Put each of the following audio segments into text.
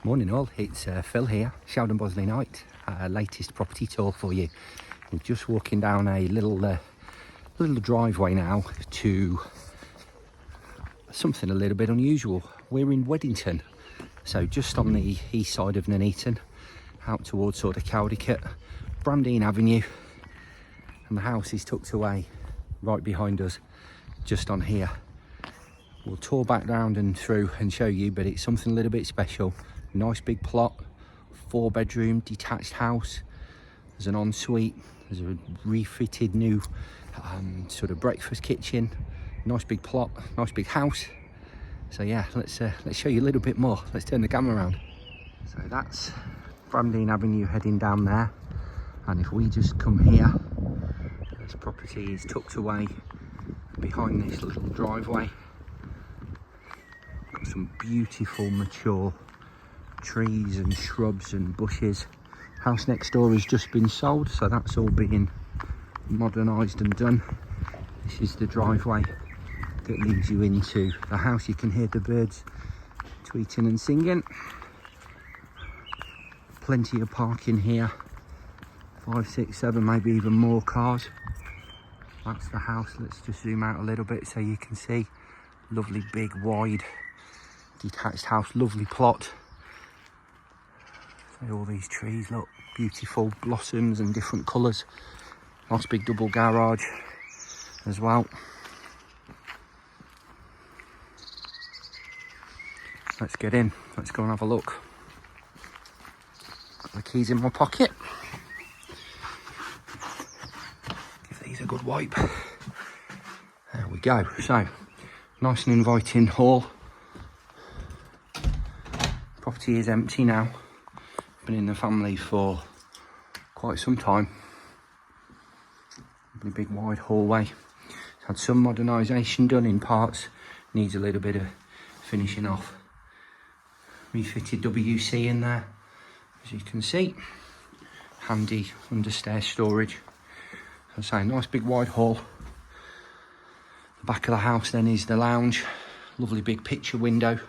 Morning all, it's Phil here, Sheldon Bosley night, latest property tour for you. We're just walking down a little driveway now to something a little bit unusual. We're in Weddington, so just on the east side of Nuneaton, out towards sort of Caldicot, Bramdene Avenue, and the house is tucked away right behind us, just on here. We'll tour back round and through and show you, but it's something a little bit special. Nice big plot, 4-bedroom detached house. There's an ensuite, there's a refitted new sort of breakfast kitchen. Nice big plot, nice big house. So yeah, let's show you a little bit more. Let's turn the camera around. So that's Bramdene Avenue heading down there, and if we just come here, this property is tucked away behind this little driveway. Got some beautiful mature trees and shrubs and bushes. House next door has just been sold, so that's all being modernised and done. This is the driveway that leads you into the house. You can hear the birds tweeting and singing. Plenty of parking here, 5, 6, 7, maybe even more cars. That's the house. Let's just zoom out a little bit so you can see. Lovely big wide detached house, lovely plot. So all these trees look beautiful, blossoms and different colours. Nice big double garage as well. Let's get in, let's go and have a look. Got the keys in my pocket. Give these a good wipe. There we go. So, nice and inviting hall. Property is empty now. Been in the family for quite some time. Really big wide hallway. Had some modernisation done in parts. Needs a little bit of finishing off. Refitted WC in there, as you can see. Handy understairs storage. As I say, nice big wide hall. The back of the house then is the lounge. Lovely big picture window.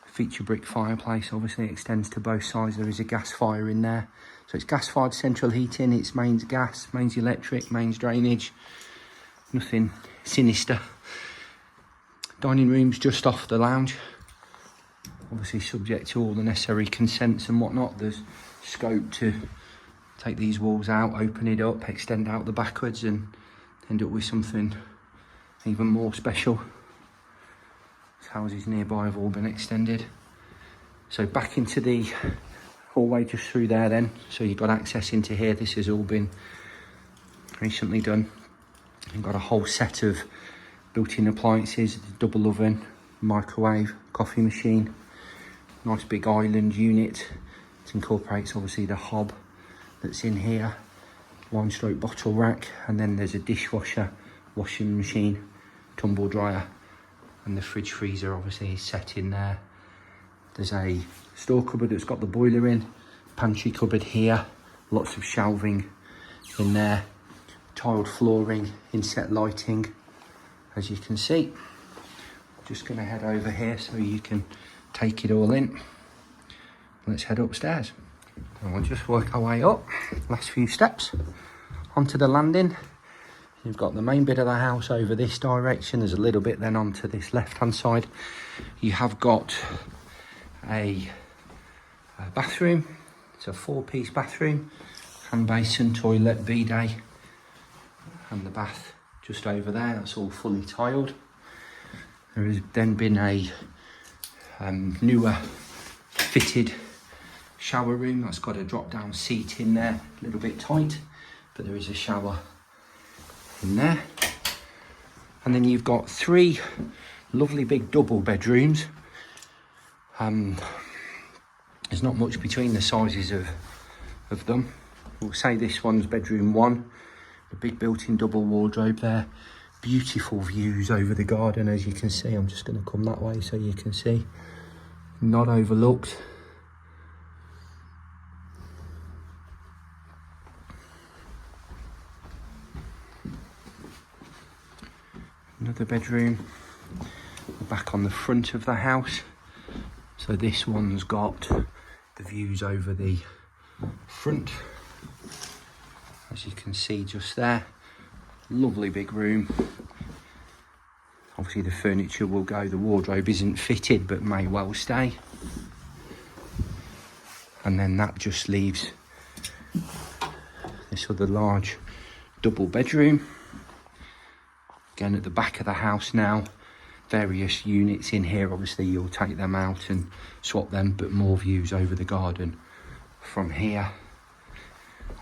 Feature brick fireplace, obviously extends to both sides. There is a gas fire in there, so it's gas fired central heating. It's mains gas, mains electric, mains drainage, nothing sinister. Dining room's just off the lounge, obviously subject to all the necessary consents and whatnot. There's scope to take these walls out, open it up, extend out the backwards and end up with something even more special. Houses nearby have all been extended. So back into the hallway just through there then. So you've got access into here. This has all been recently done. You've got a whole set of built-in appliances, double oven, microwave, coffee machine, nice big island unit. It incorporates obviously the hob that's in here, wine stroke bottle rack, and then there's a dishwasher, washing machine, tumble dryer. And the fridge freezer obviously is set in there. There's a store cupboard that's got the boiler in, pantry cupboard here, lots of shelving in there, tiled flooring, inset lighting, as you can see. Just going to head over here so you can take it all in. Let's head upstairs and we'll just work our way up. Last few steps onto the landing. You've got the main bit of the house over this direction. There's a little bit then onto this left-hand side. You have got a bathroom. It's a 4-piece bathroom. Hand basin, toilet, bidet. And the bath just over there. That's all fully tiled. There has then been a newer fitted shower room. That's got a drop-down seat in there. A little bit tight, but there is a shower in there. And then you've got 3 lovely big double bedrooms. There's not much between the sizes of them. We'll say this one's bedroom 1, the big built-in double wardrobe there. Beautiful views over the garden, as you can see. I'm just going to come that way so you can see. Not overlooked. Another bedroom, back on the front of the house. So this one's got the views over the front, as you can see just there. Lovely big room. Obviously the furniture will go, the wardrobe isn't fitted but may well stay. And then that just leaves this other large double bedroom. Again at the back of the house now, various units in here. Obviously you'll take them out and swap them, but more views over the garden from here.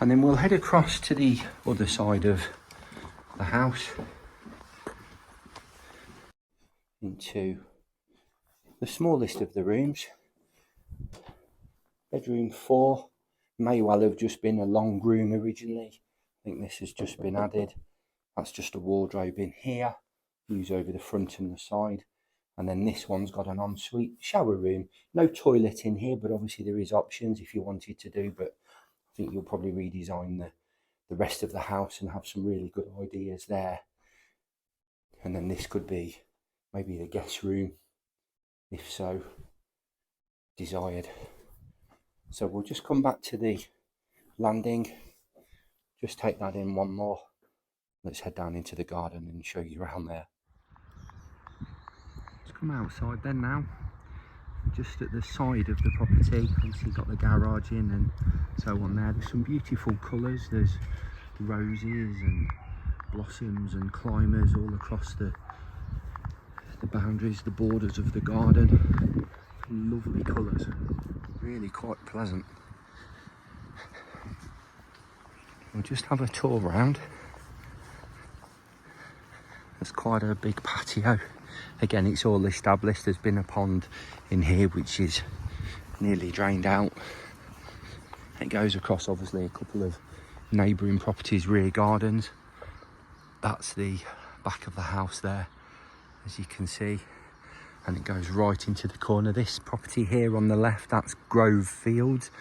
And then we'll head across to the other side of the house into the smallest of the rooms. Bedroom 4 may well have just been a long room originally. I think this has just been added. That's just a wardrobe in here, views over the front and the side. And then this one's got an ensuite shower room. No toilet in here, but obviously there is options if you wanted to do, but I think you'll probably redesign the rest of the house and have some really good ideas there. And then this could be maybe the guest room, if so desired. So we'll just come back to the landing, just take that in one more. Let's head down into the garden and show you around there. Let's come outside then now. Just at the side of the property, obviously got the garage in and so on there. There's some beautiful colours. There's roses and blossoms and climbers all across the boundaries, the borders of the garden. Lovely colours, really quite pleasant. We'll just have a tour around. There's quite a big patio. Again, it's all established. There's been a pond in here which is nearly drained out. It goes across obviously a couple of neighbouring properties' rear gardens. That's the back of the house there, as you can see, and it goes right into the corner. This property here on the left, that's Grove Fields.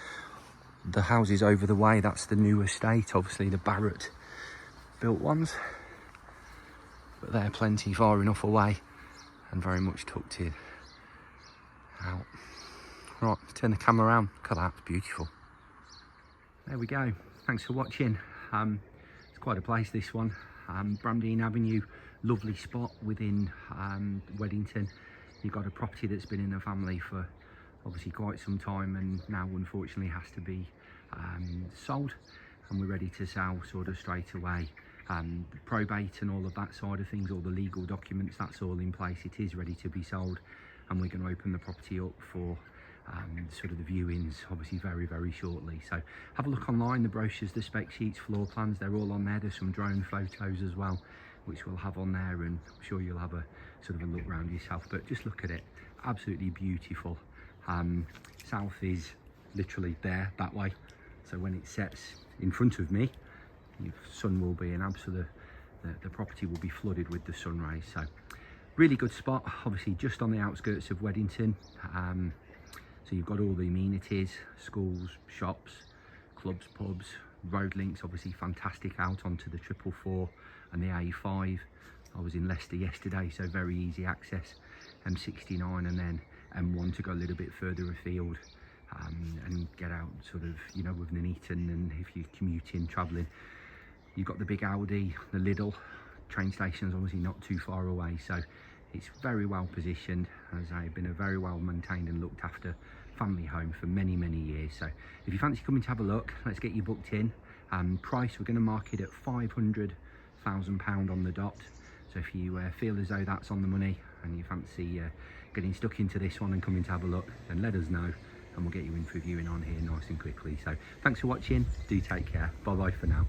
The houses over the way, that's the new estate, obviously the Barrett built ones, but they're plenty far enough away and very much tucked in out. Right, turn the camera around. Look at that, it's beautiful. There we go. Thanks for watching. It's quite a place, this one. Bramdene Avenue, lovely spot within Weddington. You've got a property that's been in the family for obviously quite some time and now unfortunately has to be sold, and we're ready to sell sort of straight away. The probate and all of that side of things, all the legal documents, that's all in place. It is ready to be sold, and we're going to open the property up for sort of the viewings obviously very, very shortly. So have a look online, the brochures, the spec sheets, floor plans, they're all on there. There's some drone photos as well which we'll have on there, and I'm sure you'll have a sort of a look around yourself, but just look at it, absolutely beautiful. South is literally there that way, so when it sets in front of me, the sun will be an absolute, the property will be flooded with the sun rays. So really good spot, obviously just on the outskirts of Weddington. So you've got all the amenities, schools, shops, clubs, pubs, road links, obviously fantastic out onto the 444 and the A5. I was in Leicester yesterday, so very easy access. M69 and then M1 to go a little bit further afield and get out sort of, you know, with Nuneaton, and if you're commuting, travelling. You've got the big Audi, the Lidl, train station's obviously not too far away, so it's very well positioned. As I've been a very well maintained and looked after family home for many, many years. So if you fancy coming to have a look, let's get you booked in. Price, we're going to mark it at £500,000 on the dot. So if you feel as though that's on the money and you fancy getting stuck into this one and coming to have a look, then let us know and we'll get you in for viewing on here nice and quickly. So thanks for watching, do take care, bye bye for now.